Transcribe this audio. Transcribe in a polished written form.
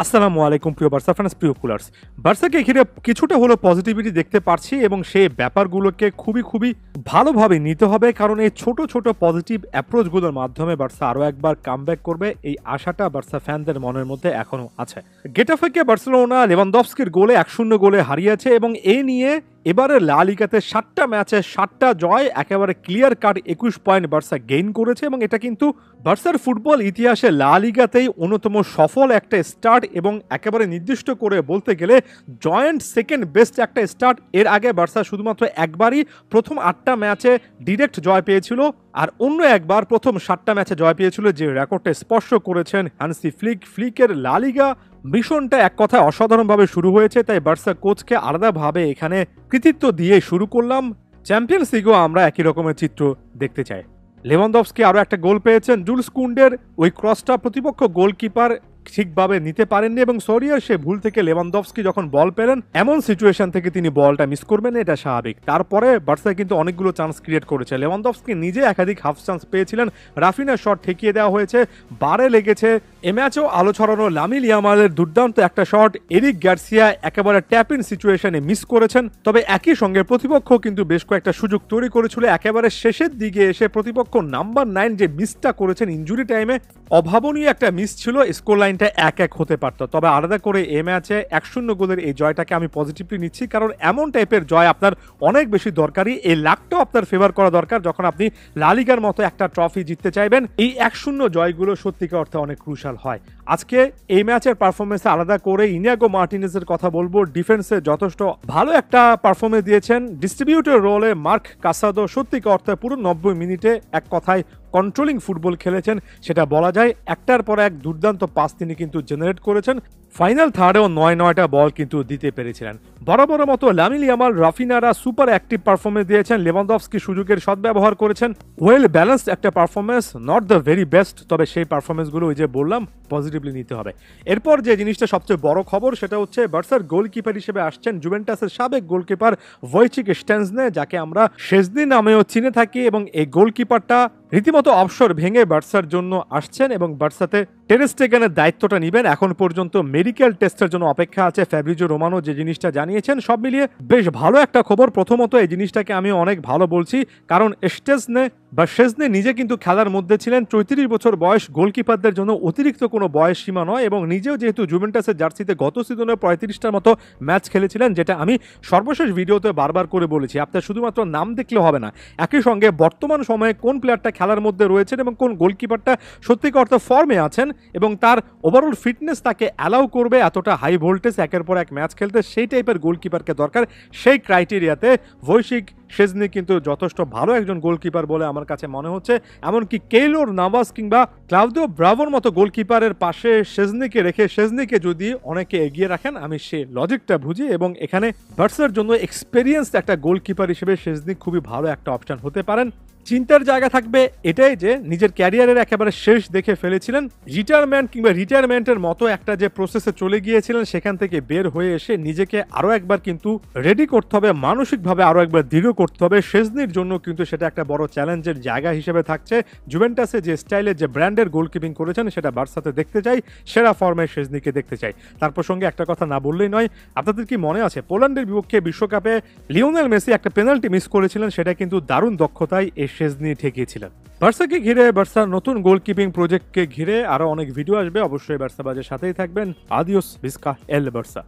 আসসালামু আলাইকুম প্রিয় বার্সা ফ্যান্স, প্রিয় কুলার্স। বার্সাকে ঘিরে কিছুটা হলো পজিটিভিটি দেখতে পারছি এবং সেই ব্যাপারগুলোকে খুবই ভালোভাবে নিতে হবে, কারণ এই ছোট ছোট পজিটিভ অ্যাপ্রোচগুলোর মাধ্যমে বার্সা আরও একবার কামব্যাক করবে, এই আশাটা বার্সা ফ্যানদের মনের মধ্যে এখনও আছে। গেটাফেকে বার্সেলোনা লেভানডফস্কির গোলে 1-0 গোলে হারিয়েছে এবং এ নিয়ে এবারে লা লিগাতে 7টা ম্যাচে 7টা জয়, একেবারে clear cut 21 point Barca gain করেছে এবং এটা কিন্তু বার্সার ফুটবল ইতিহাসে লা লিগাতেই অন্যতম সফল একটা স্টার্ট এবং একেবারে নির্দিষ্ট করে বলতে গেলে জয়েন্ট সেকেন্ড বেস্ট একটা স্টার্ট। এর আগে বার্সা শুধুমাত্র একবারই প্রথম 8টা ম্যাচে ডিরেক্ট জয় পেয়েছিল, আর অন্য একবার প্রথম 7টা ম্যাচে জয় পেয়েছিল, যে রেকর্ডটা স্পর্শ করেছেন হানসি ফ্লিক। ফ্লিকের লা লিগা মিশনটা এক কথায় অসাধারণভাবে শুরু হয়েছে, তাই বার্সা কোচকে আলাদাভাবে এখানে কৃতিত্ব দিয়ে শুরু করলাম। চ্যাম্পিয়ন্স লিগও আমরা একই রকমের চিত্র দেখতে চাই। লেভানডফস্কি আরও একটা গোল পেয়েছেন। জুলস কুন্ডের ওই ক্রসটা প্রতিপক্ষ গোলকিপার ঠিকভাবে নিতে পারেননি এবং সরিয়ার সে ভুল থেকে লেভানডফস্কি যখন বল পেলেন, এমন সিচুয়েশন থেকে তিনি বলটা মিস করবেন, এটা স্বাভাবিক। তারপরে বার্সা কিন্তু অনেকগুলো চান্স ক্রিয়েট করেছে। লেভানডফস্কি নিজে একাধিক হাফ চান্স পেয়েছিলেন, রাফিনার শট ঠেকিয়ে দেওয়া হয়েছে, বারে লেগেছে। এ ম্যাচেও আলো ছড়ানো লামিন ইয়ামালের দুর্দান্ত একটা শট এরিক গার্সিয়া একেবারে ট্যাপ ইন সিচুয়েশনে মিস করেছেন। তবে একই সঙ্গে প্রতিপক্ষ কিন্তু বেশ কয়েকটা সুযোগ তৈরি করেছিল। একেবারে শেষের দিকে এসে প্রতিপক্ষ নাম্বার 9 যে মিসটা করেছেন ইনজুরি টাইমে, অভাবনীয় একটা মিস ছিল, স্কোর লাইনটা 1-1 হতে পারত। তবে আলাদা করে এ ম্যাচে 1-0 গোলের এই জয়টাকে আমি পজিটিভলি নিচ্ছি, কারণ এমন টাইপের জয় আপনার অনেক বেশি দরকারি। এই লাকটাও আপনার ফেভার করা দরকার যখন আপনি লা লিগার মতো একটা ট্রফি জিততে চাইবেন। এই 1-0 জয়গুলো সত্যিকার অর্থে অনেক ক্রুশাল হয়। আজকে এই ম্যাচের পারফরমেন্সে আলাদা করে ইনিয়াগো মার্টিনেজের কথা বলবো। ডিফেন্সে যথেষ্ট ভালো একটা পারফরমেন্স দিয়েছেন। ডিস্ট্রিবিউটর রোলে মার্ক কাসাদো সত্যিকার অর্থে পুরো 90 মিনিটে এক কথায় কন্ট্রোলিং ফুটবল খেলেছেন, সেটা বলা যায়। একটার পর এক দুর্দান্ত পাস তিনি কিন্তু জেনারেট করেছেন। ফাইনাল থার্ডেও 9-9টা বল কিন্তু দিতে পেরেছিলেন। বরাবর মতো লামিন ইয়ামাল, রাফিনারা সুপার অ্যাক্টিভ পারফরমেন্স দিয়েছেন। লেভানডফস্কি সুযোগের সদ্ব্যবহার করেছেন। ওয়েল ব্যালেন্সড একটা performance, not the very best, তবে সেই পারফরমেন্সগুলো ওই যে বললাম পজিটিভলি নিতে হবে। এরপর যে জিনিসটা সবচেয়ে বড় খবর, সেটা হচ্ছে বার্সার গোলকিপার হিসেবে আসছেন জুভেন্টাসের সাবেক গোলকিপার ভয়চিক স্ট্যান্সনে, যাকে আমরা শেজনি নামেও চিনে থাকি, এবং এই গোলকিপারটা রীতিমতো অবসর ভেঙে বার্সার জন্য আসছেন এবং বার্সাতে টের স্টেগেনের দায়িত্বটা নেবেন। এখন পর্যন্ত মেডিকেল টেস্টের জন্য অপেক্ষা আছে। ফ্যাব্রিজো রোমানো যে জিনিসটা জানিয়েছেন, সব মিলিয়ে বেশ ভালো একটা খবর। প্রথমত এই জিনিসটাকে আমি অনেক ভালো বলছি, কারণ শেজনে নিজে কিন্তু খেলার মধ্যে ছিলেন। 34 বছর বয়স গোলকিপারদের জন্য অতিরিক্ত কোনো বয়স সীমা নয়, এবং নিজেও যেহেতু জুভেন্টাসের জার্সিতে গত সিজনে 35টার মতো ম্যাচ খেলেছিলেন, যেটা আমি সর্বশেষ ভিডিওতে বারবার করে বলেছি। আপনার শুধুমাত্র নাম দেখলে হবে না, একই সঙ্গে বর্তমান সময়ে কোন প্লেয়ারটা খেলার মধ্যে রয়েছেন এবং কোন গোলকিপারটা সত্যিকার অর্থে ফর্মে আছেন এবং তার ওভারঅল ফিটনেস তাকে অ্যালাউ করবে এতটা হাই ভোল্টেজ একের পর এক ম্যাচ খেলতে, সেই টাইপের গোলকিপারকে দরকার। সেই ক্রাইটেরিয়াতে ভয়চিক শেজনি কিন্তু যথেষ্ট ভালো একজন গোলকিপার বলে আমার কাছে মনে হচ্ছে। এমনকি কেইলোর নাভাস কিংবা ক্লাউদিও ব্রাভোর মতো গোলকিপারের পাশে শেজনিকে রেখে শেজনিকে যদি অনেকে এগিয়ে রাখেন, আমি সে লজিকটা বুঝি, এবং এখানে বার্সার জন্য এক্সপেরিয়েন্সড একটা গোলকিপার হিসেবে শেজনি খুবই ভালো একটা অপশন হতে পারেন। চিন্তার জায়গা থাকবে এটাই যে নিজের ক্যারিয়ারের একেবারে শেষ দেখে ফেলেছিলেন, রিটায়ারমেন্টের মতো একটা যে প্রসেসে চলে গিয়েছিলেন, সেখান থেকে বের হয়ে এসে নিজেকে আরো একবার কিন্তু রেডি করতে হবে, মানসিকভাবে আরো একবার দৃঢ় করতে হবে। শেজনির জন্য কিন্তু সেটা একটা বড় চ্যালেঞ্জের জায়গা হিসেবে থাকছে। জুভেন্টাসে যে স্টাইলে যে ব্র্যান্ডের গোলকিপিং করেছেন, সেটা বার্সাতে দেখতে চাই, সেরা ফর্মে শেজনিকে দেখতে চাই। তার প্রসঙ্গে একটা কথা না বললেই নয়, আপনাদের কি মনে আছে পোল্যান্ডের বিপক্ষে বিশ্বকাপে লিওনেল মেসি একটা পেনাল্টি মিস করেছিলেন, সেটা কিন্তু দারুণ দক্ষতায় শেজনি ঠেকিয়েছিলেন। বার্সাকে ঘিরে, বার্সার নতুন গোলকিপিং প্রজেক্টকে ঘিরে আরো অনেক ভিডিও আসবে, অবশ্যই বার্সা বাজের সাথেই থাকবেন। আদিওস ভিস্কা এল বার্সা।